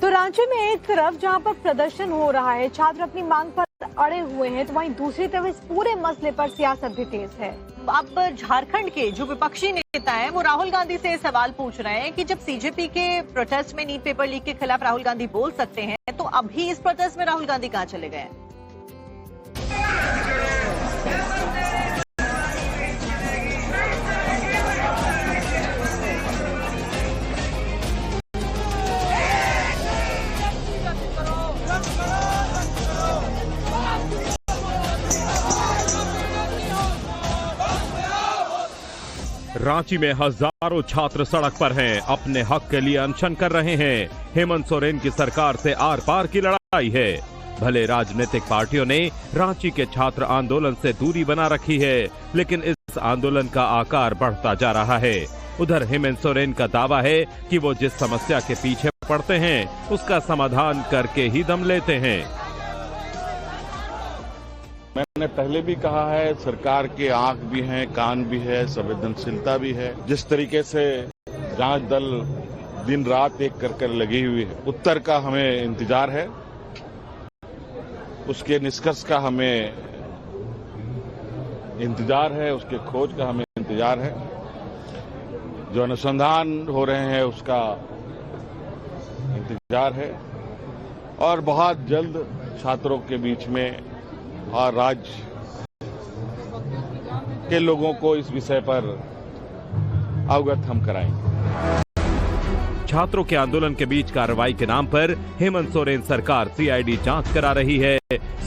तो रांची में एक तरफ जहां पर प्रदर्शन हो रहा है, छात्र अपनी मांग पर अड़े हुए हैं, तो वहीं दूसरी तरफ इस पूरे मसले पर सियासत भी तेज है। अब झारखंड के जो विपक्षी नेता हैं वो राहुल गांधी से सवाल पूछ रहे हैं कि जब सीजेपी के प्रोटेस्ट में नीट पेपर लीक के खिलाफ राहुल गांधी बोल सकते हैं, तो अभी इस प्रोटेस्ट में राहुल गांधी कहां चले गए? रांची में हजारों छात्र सड़क पर हैं, अपने हक के लिए अनशन कर रहे हैं। हेमंत सोरेन की सरकार से आर पार की लड़ाई है। भले राजनीतिक पार्टियों ने रांची के छात्र आंदोलन से दूरी बना रखी है, लेकिन इस आंदोलन का आकार बढ़ता जा रहा है। उधर हेमंत सोरेन का दावा है कि वो जिस समस्या के पीछे पड़ते हैं उसका समाधान करके ही दम लेते हैं। मैंने पहले भी कहा है, सरकार के आंख भी हैं, कान भी है, संवेदनशीलता भी है। जिस तरीके से जांच दल दिन रात एक कर लगी हुई है, उत्तर का हमें इंतजार है, उसके निष्कर्ष का हमें इंतजार है, उसके खोज का हमें इंतजार है। जो अनुसंधान हो रहे हैं उसका इंतजार है और बहुत जल्द छात्रों के बीच में और राज्य के लोगों को इस विषय पर अवगत हम कराएंगे। छात्रों के आंदोलन के बीच कार्रवाई के नाम पर हेमंत सोरेन सरकार सीआईडी जांच करा रही है।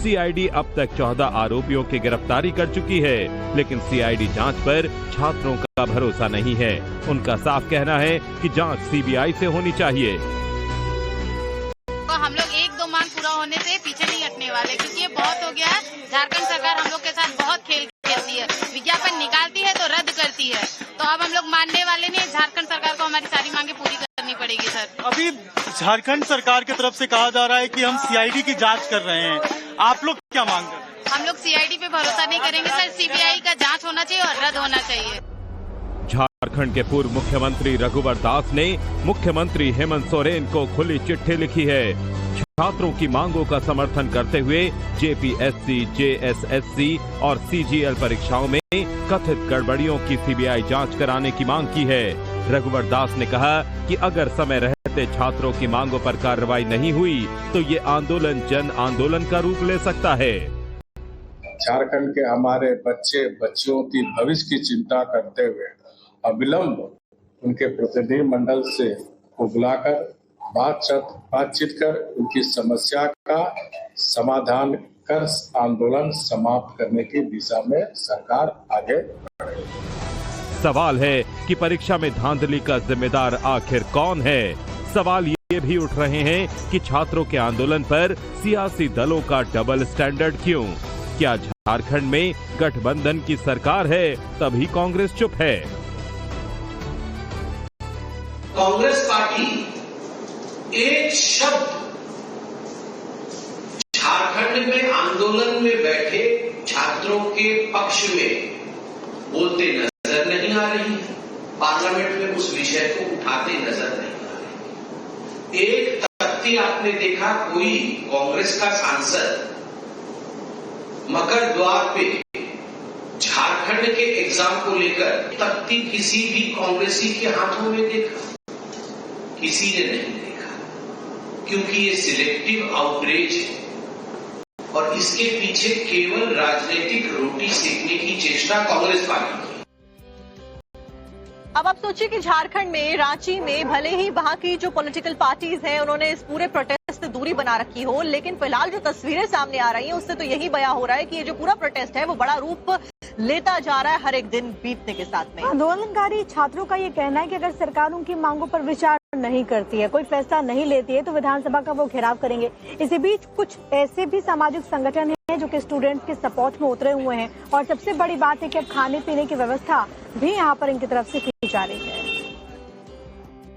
सीआईडी अब तक 14 आरोपियों की गिरफ्तारी कर चुकी है, लेकिन सीआईडी जांच पर छात्रों का भरोसा नहीं है। उनका साफ कहना है कि जांच सीबीआई से होनी चाहिए। तो हम लोग 1-2 मांग पूरा होने से पीछे नहीं हटने वाले, क्योंकि ये बहुत हो गया है। झारखंड सरकार हम लोग के साथ बहुत खेल खेलती है, विज्ञापन निकालती है तो रद्द करती है। तो अब हम लोग मानने वाले नहीं, झारखंड सरकार को हमारी सारी मांगे पूरी करनी पड़ेगी। सर, अभी झारखंड सरकार की तरफ से कहा जा रहा है कि हम सीआईडी की जांच कर रहे हैं, आप लोग क्या मांग कर रहे हैं? हम लोग सीआईडी पे भरोसा नहीं करेंगे सर, सीबीआई का जांच होना चाहिए और रद्द होना चाहिए। झारखंड के पूर्व मुख्यमंत्री रघुवर दास ने मुख्यमंत्री हेमंत सोरेन को खुली चिट्ठी लिखी है। छात्रों की मांगों का समर्थन करते हुए जेपीएससी, जेएसएससी और सीजीएल परीक्षाओं में कथित गड़बड़ियों की सीबीआई जांच कराने की मांग की है। रघुवर दास ने कहा कि अगर समय रहते छात्रों की मांगों पर कार्रवाई नहीं हुई तो ये आंदोलन जन आंदोलन का रूप ले सकता है। झारखंड के हमारे बच्चे बच्चियों की भविष्य की चिंता करते हुए अविलंब उनके प्रतिनिधि मंडल से को बुलाकर बातचीत कर उनकी समस्या का समाधान कर आंदोलन समाप्त करने की दिशा में सरकार आगे बढ़ रही है। सवाल है कि परीक्षा में धांधली का जिम्मेदार आखिर कौन है? सवाल ये भी उठ रहे हैं कि छात्रों के आंदोलन पर सियासी दलों का डबल स्टैंडर्ड क्यों? क्या झारखंड में गठबंधन की सरकार है तभी कांग्रेस चुप है? कांग्रेस पार्टी एक शब्द झारखंड में आंदोलन में बैठे छात्रों के पक्ष में बोलते नजर नहीं आ रही है। पार्लियामेंट में उस विषय को उठाते नजर नहीं आ रही। एक तख्ती आपने देखा, कोई कांग्रेस का सांसद मकर द्वार पे झारखंड के एग्जाम को लेकर तख्ती किसी भी कांग्रेसी के हाथों में देखा? किसी ने नहीं देखा, क्योंकि ये सिलेक्टिव आउटरीच है और इसके पीछे केवल राजनीतिक रोटी सेकने की चेष्टा कांग्रेस पार्टी की। अब आप सोचिए कि झारखंड में, रांची में भले ही वहां की जो पॉलिटिकल पार्टीज हैं उन्होंने इस पूरे प्रोटेस्ट से दूरी बना रखी हो, लेकिन फिलहाल जो तस्वीरें सामने आ रही हैं उससे तो यही बयां हो रहा है कि ये जो पूरा प्रोटेस्ट है वो बड़ा रूप लेता जा रहा है हर एक दिन बीतने के साथ में। आंदोलनकारी छात्रों का ये कहना है कि अगर सरकार उनकी मांगों पर विचार नहीं करती है, कोई फैसला नहीं लेती है, तो विधानसभा का वो घेराव करेंगे। इसी बीच कुछ ऐसे भी सामाजिक संगठन हैं जो कि स्टूडेंट्स के सपोर्ट में उतरे हुए हैं और सबसे बड़ी बात है कि अब खाने पीने की व्यवस्था भी यहाँ पर इनकी तरफ से की जा रही है।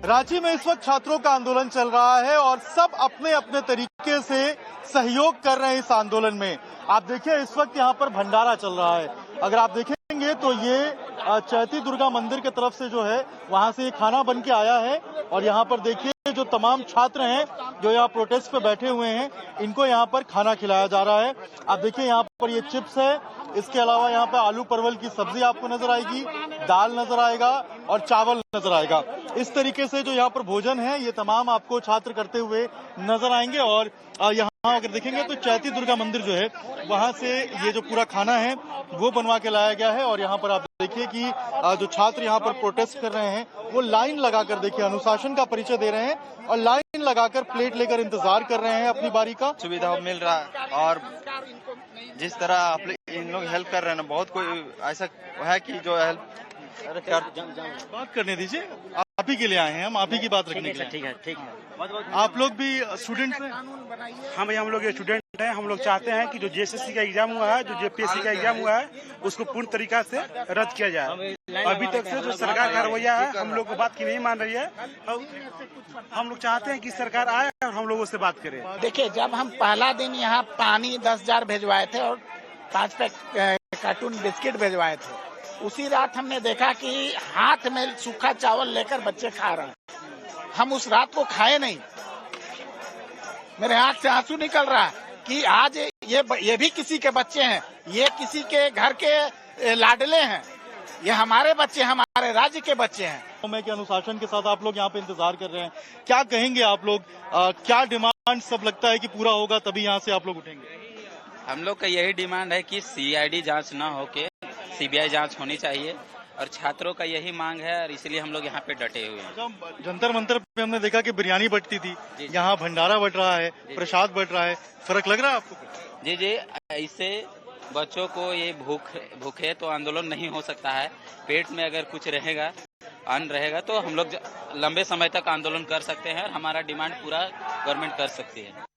रांची में इस वक्त छात्रों का आंदोलन चल रहा है और सब अपने अपने तरीके से सहयोग कर रहे हैं इस आंदोलन में। आप देखिए, इस वक्त यहाँ पर भंडारा चल रहा है। अगर आप देखेंगे तो ये चैती दुर्गा मंदिर की तरफ से जो है वहां से ये खाना बन के आया है और यहाँ पर देखिए जो तमाम छात्र हैं जो यहाँ प्रोटेस्ट पे बैठे हुए हैं, इनको यहाँ पर खाना खिलाया जा रहा है। आप देखिए यहाँ पर ये चिप्स है, इसके अलावा यहाँ पर आलू परवल की सब्जी आपको नजर आएगी, दाल नजर आएगा और चावल नजर आएगा। इस तरीके से जो यहाँ पर भोजन है ये तमाम आपको छात्र करते हुए नजर आएंगे। और यहाँ अगर देखेंगे तो चैती दुर्गा मंदिर जो है वहां से ये जो पूरा खाना है वो बनवा के लाया गया है। और यहाँ पर आप देखिए कि जो छात्र यहाँ पर प्रोटेस्ट कर रहे हैं वो लाइन लगाकर देखिए अनुशासन का परिचय दे रहे हैं और लाइन लगाकर प्लेट लेकर इंतजार कर रहे हैं अपनी बारी का। सुविधा मिल रहा है और जिस तरह आप इन लोग हेल्प कर रहे हैं ना, बहुत कोई ऐसा है कि जो हेल्प बात करने दीजिए, आप ही के लिए आए हैं हम, आप ही की बात रखने के लिए। ठीक है। आप लोग भी स्टूडेंट्स हैं? हम लोग स्टूडेंट हैं। हम लोग चाहते हैं कि जो जेएसएससी का एग्जाम हुआ है, जो जेपीएससी का एग्जाम हुआ है, उसको पूर्ण तरीका से रद्द किया जाए। अभी तक से जो सरकार का रवैया है हम लोग को बात की नहीं मान रही है। हम लोग चाहते हैं कि सरकार आए और हम लोगों से बात करे। देखिए, जब हम पहला दिन यहाँ पानी 10,000 भिजवाए थे और 5 पैक कार्टून बिस्किट भिजवाए थे, उसी रात हमने देखा कि हाथ में सूखा चावल लेकर बच्चे खा रहे हैं। हम उस रात को खाए नहीं, मेरे आंख से आंसू निकल रहा है कि आज ये भी किसी के बच्चे हैं, ये किसी के घर के लाडले हैं, ये हमारे बच्चे, हमारे राज्य के बच्चे हैं। मैं के अनुशासन के साथ आप लोग यहाँ पे इंतजार कर रहे हैं, क्या कहेंगे आप लोग? क्या डिमांड सब लगता है कि पूरा होगा तभी यहाँ से आप लोग उठेंगे? हम लोग का यही डिमांड है कि सीआईडी जांच न होके सीबीआई जांच होनी चाहिए और छात्रों का यही मांग है और इसलिए हम लोग यहाँ पे डटे हुए हैं। जंतर मंतर पे हमने देखा कि बिरयानी बंटती थी, यहाँ भंडारा बंट रहा है, प्रसाद बंट रहा है, फर्क लग रहा है आपको? जी, इससे बच्चों को ये भूखे तो आंदोलन नहीं हो सकता है। पेट में अगर कुछ रहेगा, अन्न रहेगा, तो हम लोग लंबे समय तक आंदोलन कर सकते हैं और हमारा डिमांड पूरा गवर्नमेंट कर सकती है।